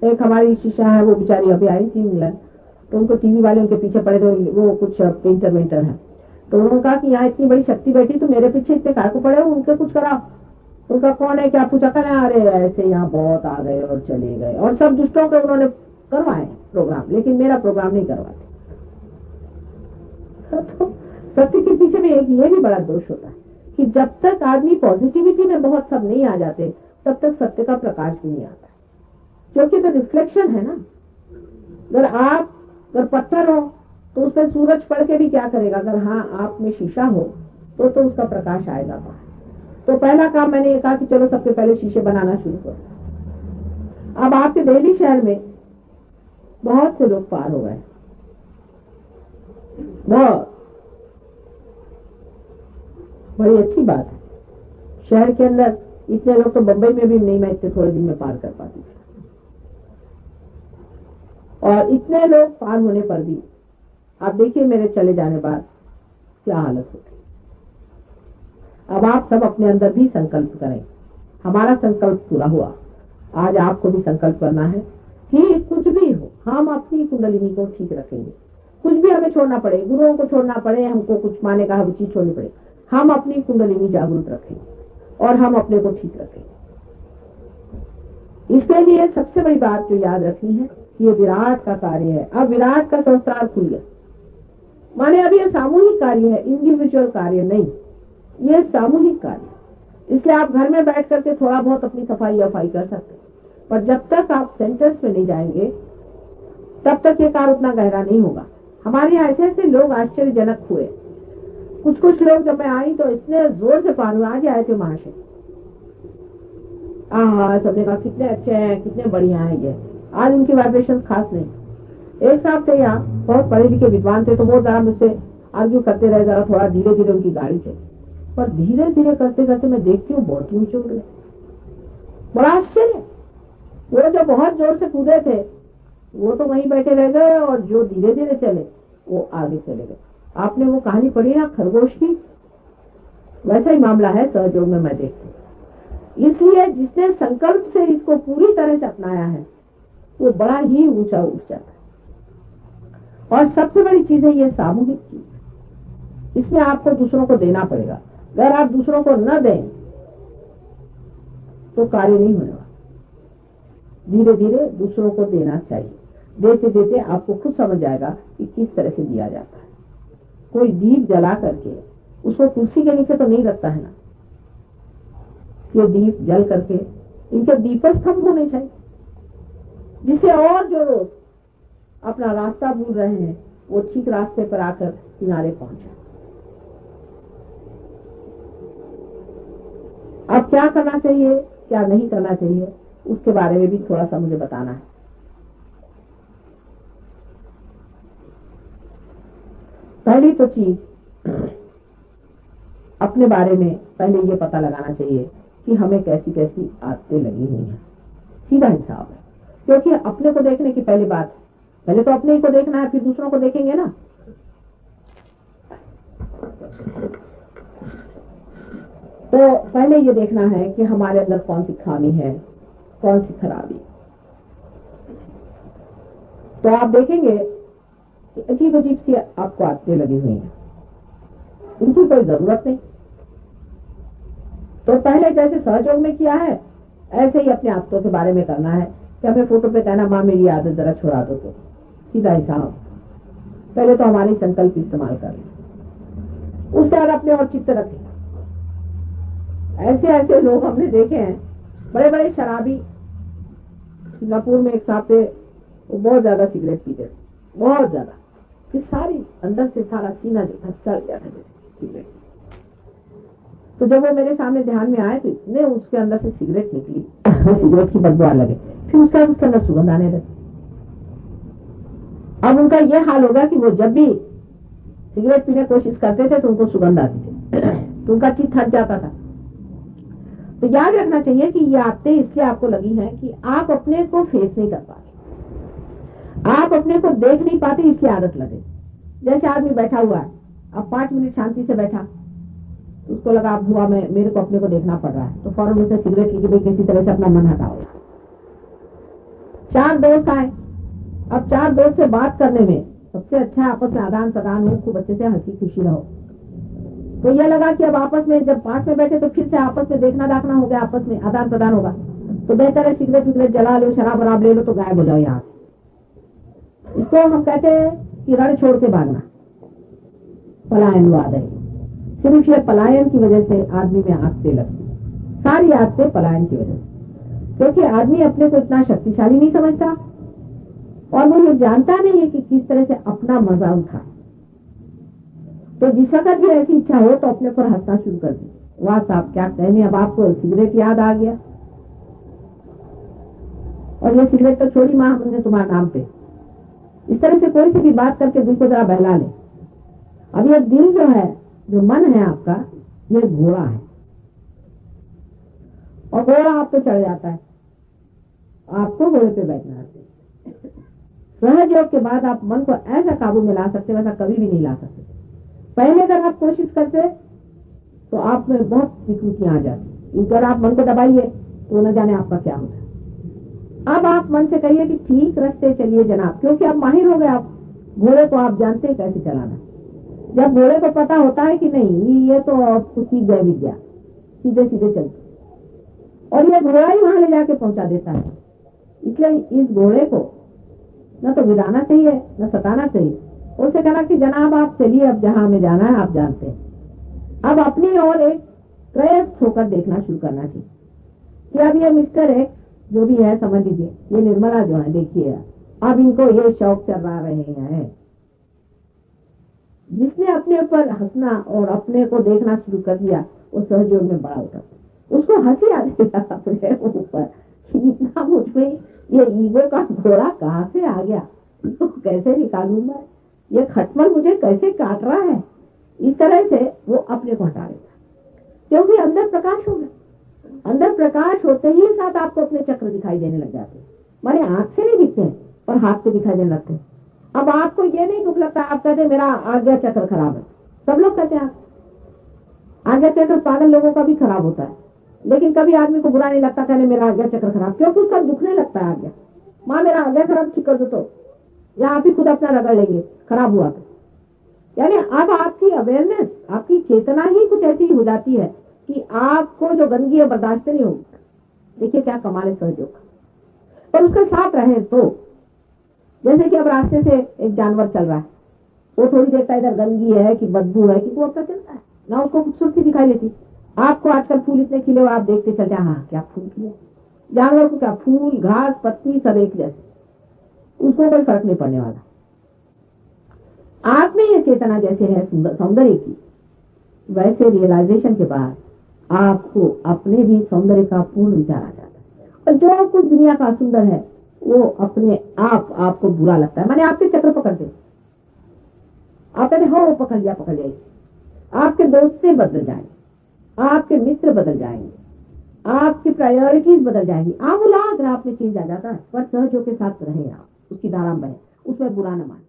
एक हमारी शिष्या है, वो बेचारी अभी आई थी इंग्लैंड, तो उनको टीवी वाले उनके पीछे पड़े थे, वो कुछ पेंटर वेंटर है, तो उन्होंने कहा कि यहाँ इतनी बड़ी शक्ति बैठी, तो मेरे पीछे इतने कार को पड़े, उनके कुछ कराओ। उनका कौन है क्या पूछा, करें अरे ऐसे यहाँ बहुत आ गए और चले गए, और सब दुष्टों के उन्होंने करवाए प्रोग्राम, लेकिन मेरा प्रोग्राम नहीं करवाते। तो सत्य के पीछे में एक ये भी बड़ा दोष होता है कि जब तक आदमी पॉजिटिविटी में बहुत सब नहीं आ जाते, तब तक सत्य का प्रकाश भी नहीं आता, क्योंकि तो रिफ्लेक्शन है ना। अगर पत्थर हो तो उस पर सूरज पड़ के भी क्या करेगा, अगर हाँ आप में शीशा हो तो उसका प्रकाश आएगा बाहर। तो पहला काम मैंने ये कहा कि चलो सबसे पहले शीशे बनाना शुरू करो। अब आपके दिल्ली शहर में बहुत से लोग पार हो गए, बहुत बड़ी अच्छी बात है। शहर के अंदर इतने लोग तो बंबई में भी नहीं, मैं इतने थोड़े दिन में पार कर पाती थी। और इतने लोग पार होने पर भी आप देखिए मेरे चले जाने बाद क्या हालत होती। अब आप सब अपने अंदर भी संकल्प करें। हमारा संकल्प पूरा हुआ, आज आपको भी संकल्प करना है कि कुछ भी हो हम अपनी कुंडलिनी को ठीक रखेंगे। कुछ भी हमें छोड़ना पड़े, गुरुओं को छोड़ना पड़े, हमको कुछ माने का वो चीज छोड़नी पड़े, हम अपनी कुंडलिनी जागरूक रखेंगे और हम अपने को ठीक रखेंगे। इसके लिए सबसे बड़ी बात जो याद रखनी है, ये विराट का कार्य है। अब विराट का संस्कार खुल गया, माने अब ये सामूहिक कार्य है, इंडिविजुअल कार्य नहीं, ये सामूहिक कार्य। इसलिए आप घर में बैठ करके थोड़ा बहुत अपनी सफाई वफाई कर सकते हैं, पर जब तक आप सेंटर्स में नहीं जाएंगे तब तक ये कार्य उतना गहरा नहीं होगा। हमारे यहाँ ऐसे ऐसे लोग आश्चर्यजनक हुए। कुछ लोग जब मैं आई तो इतने जोर से पार हुए, आज आए थे महाशय, सबने कहा कितने अच्छे हैं, कितने बढ़िया है ये। आज उनकी वाइब्रेशन खास नहीं। एक साहब थे यहाँ, बहुत पढ़े लिखे विद्वान थे, तो वो जरा मुझसे आर्ग्यू करते रहे, जरा थोड़ा धीरे धीरे उनकी गाड़ी चली, पर धीरे धीरे करते करते मैं देखती हूँ बहुत ऊंचे उड़ गए। बड़ा आश्चर्य, वो जो बहुत जोर से कूदे थे वो तो वहीं बैठे रह गए, और जो धीरे धीरे चले वो आगे चले गए। आपने वो कहानी पढ़ी ना खरगोश की, वैसा ही मामला है सहयोग में मैं देखती हूँ। इसलिए जिसने संकल्प से इसको पूरी तरह से अपनाया है वो बड़ा ही ऊंचा उठ जाता है। और सबसे बड़ी चीज है ये सामूहिक चीज, इसमें आपको दूसरों को देना पड़ेगा। अगर आप दूसरों को न दें तो कार्य नहीं होगा। धीरे धीरे दूसरों को देना चाहिए, देते देते आपको खुद समझ आएगा कि किस तरह से दिया जाता है। कोई दीप जला करके उसको कुर्सी के नीचे तो नहीं रखता है ना, ये दीप जल करके इनके दीपस्तंभ होने चाहिए, जिससे और जो लोग अपना रास्ता भूल रहे हैं वो ठीक रास्ते पर आकर किनारे पहुंचे। अब क्या करना चाहिए क्या नहीं करना चाहिए उसके बारे में भी थोड़ा सा मुझे बताना है। पहली तो चीज अपने बारे में पहले ये पता लगाना चाहिए कि हमें कैसी कैसी आदतें लगी हुई हैं। सीधा हिसाब है, क्योंकि अपने को देखने की पहली बात, पहले तो अपने को देखना है, फिर दूसरों को देखेंगे ना। तो पहले ये देखना है कि हमारे अंदर कौन सी खामी है, कौन सी खराबी। तो आप देखेंगे कि अजीब अजीब सी आपको आदतें लगी हुई हैं, उनकी कोई जरूरत नहीं। तो पहले जैसे सहयोग में किया है ऐसे ही अपने आदतों के बारे में करना है कि हमें फोटो पे कहना माँ मेरी आदत जरा छुड़ा दो, तो सीधा हिसाब। पहले तो हमारी संकल्प इस्तेमाल करें, उसके बाद अपने और चित्त रखें। ऐसे ऐसे लोग हमने देखे हैं, बड़े बड़े शराबी। सिंगापुर में एक साहब थे, वो बहुत ज्यादा सिगरेट पीते, बहुत ज्यादा, फिर सारी अंदर से सारा सीना जो था चल गया था सिगरेट। तो जब वो मेरे सामने ध्यान में आए तो इतने उसके अंदर से सिगरेट निकली, सिगरेट की बदबू आने लगे, फिर उसके अंदर सुगंध आने लगी। अब उनका ये हाल होगा कि वो जब भी सिगरेट पीने की कोशिश करते थे तो उनको सुगंध आती थी, तो उनका चित्त हट जाता था। तो याद रखना चाहिए कि ये आदतें इसलिए आपको लगी हैं कि आप अपने को फेस नहीं कर पाते, आप अपने को देख नहीं पाते, इसलिए आदत लगे। जैसे आदमी बैठा हुआ है, अब 5 मिनट शांति से बैठा, उसको लगा अब हुआ मेरे को अपने को देखना पड़ रहा है, तो फौरन उसे सिगरेट की भाई किसी तरह से अपना मन हटाओ। चार दोस्त आए, अब चार दोस्त से बात करने में सबसे अच्छा आपस में आदान प्रदान हो, खूब अच्छे से हंसी खुशी रहो। तो ये लगा कि अब आपस में जब पास में बैठे तो फिर से आपस में देखना दाखना हो गया, आपस में आदान प्रदान होगा, तो बेहतर है सिगरेट विगरेट जला लो, शराब वराब ले लो तो गायब हो जाओ यहाँ से। इसको हम कहते हैं कि रण छोड़ के भागना, पलायनवाद है। सिर्फ ये पलायन की वजह से आदमी में आदतें लगती, सारी आदतें पलायन की वजह से, क्योंकि आदमी अपने को इतना शक्तिशाली नहीं समझता और वो ये जानता नहीं है कि किस तरह से अपना मजा उठा। तो जिस वक्त भी ऐसी इच्छा हो तो अपने पर हंसना शुरू कर दी, वाह साहब क्या कहने, अब आपको सिगरेट याद आ गया और ये सिगरेट तो छोड़ी माँ हमने तुम्हारे नाम पे। इस तरह से कोई सी भी बात करके दिल को जरा बहला ले। अब ये दिल जो है, जो मन है आपका, ये घोड़ा है और घोड़ा आप पे चढ़ जाता है, आपको घोड़े पे बैठना है। सहज योग के बाद आप मन को ऐसा काबू में ला सकते, वैसा कभी भी नहीं ला सकते। पहले अगर आप कोशिश करते तो आप में बहुत विकृतियां आ जाती, अगर आप मन को दबाइए तो न जाने आपका क्या होता है। अब आप मन से कहिए कि ठीक रास्ते चलिए जनाब, क्योंकि आप माहिर हो गए, आप घोड़े को आप जानते हैं कैसे चलाना। जब घोड़े को पता होता है कि नहीं ये तो आपको सीख गए विद्या, सीधे सीधे चलते, और ये घोड़ा ही वहां ले जाके पहुंचा देता है। इसलिए इस घोड़े को न तो गिराना चाहिए न सताना चाहिए, उससे कहना कि जनाब आप चलिए, अब जहां हमें जाना है आप जानते हैं। अब अपनी ओर एक प्रयत्न होकर देखना शुरू करना चाहिए कि अब ये मिस्टर एक्स जो भी है, समझ लीजिए ये निर्मला जो है, देखिए अब इनको ये शौक चला रहे हैं। जिसने अपने ऊपर हंसना और अपने को देखना शुरू कर दिया वो सहयोग में बड़ा होता, उसको हंसी आ गई अपने ऊपर, इतना मुझ में ये ईगो का घोड़ा कहाँ से आ गया, इसको कैसे निकालूं मैं, ये खटमल मुझे कैसे काट रहा है। इस तरह से वो अपने को हटा लेता, क्योंकि अंदर प्रकाश हो गया। अंदर प्रकाश होते ही साथ आपको अपने चक्र दिखाई देने लग जाते, माने आंख से नहीं दिखते पर हाथ से दिखाई देने लगते। अब आपको ये नहीं दुख लगता, आप कहते मेरा आज्ञा चक्र खराब है, सब लोग कहते हैं आज्ञा चक्र पागल लोगों का भी खराब होता है, लेकिन कभी आदमी को बुरा नहीं लगता कहने मेरा आज्ञा चक्र खराब, क्योंकि उसका दुखने लगता है आज्ञा। माँ मेरा आज्ञा खराब ठीक कर दो तो, या आप ही खुद अपना रगड़ लेंगे खराब हुआ तो। यानी अब आपकी अवेयरनेस, आपकी चेतना ही कुछ ऐसी हो जाती है कि आपको जो गंदगी है बर्दाश्त नहीं होगी। देखिए क्या कमाल है सहयोग का, पर उसके साथ रहे तो, जैसे कि अब रास्ते से एक जानवर चल रहा है, वो थोड़ी देखता है इधर गंदगी है कि बदबू है कि वो अपना चलता है ना, उसको खूबसूरती दिखाई देती। आपको आजकल फूल इतने खिले हुए आप देखते चलते, हाँ क्या फूल खिले, जानवर को क्या फूल घास पत्ती सब एक जैसे, उसको कोई फर्क नहीं पड़ने वाला। आप में ये चेतना जैसे है सौंदर्य की, वैसे रियलाइजेशन के बाद आपको अपने भी सौंदर्य का पूर्ण विचार आ जाता है, और जो कुछ दुनिया का सुंदर है वो अपने आप आपको बुरा लगता है, माने आपके चक्र पकड़ दे, आप कहते हो पकड़ लिया पकड़ लिया। आपके दोस्तें बदल जाएंगे, आपके मित्र बदल जाएंगे, आपकी प्रायोरिटीज बदल जाएंगी, आप उलाद राह में चेंज आ जाता है। पर सहजों के साथ रहे आप, उसकी धारा में बने, उसमें बुरा न माने।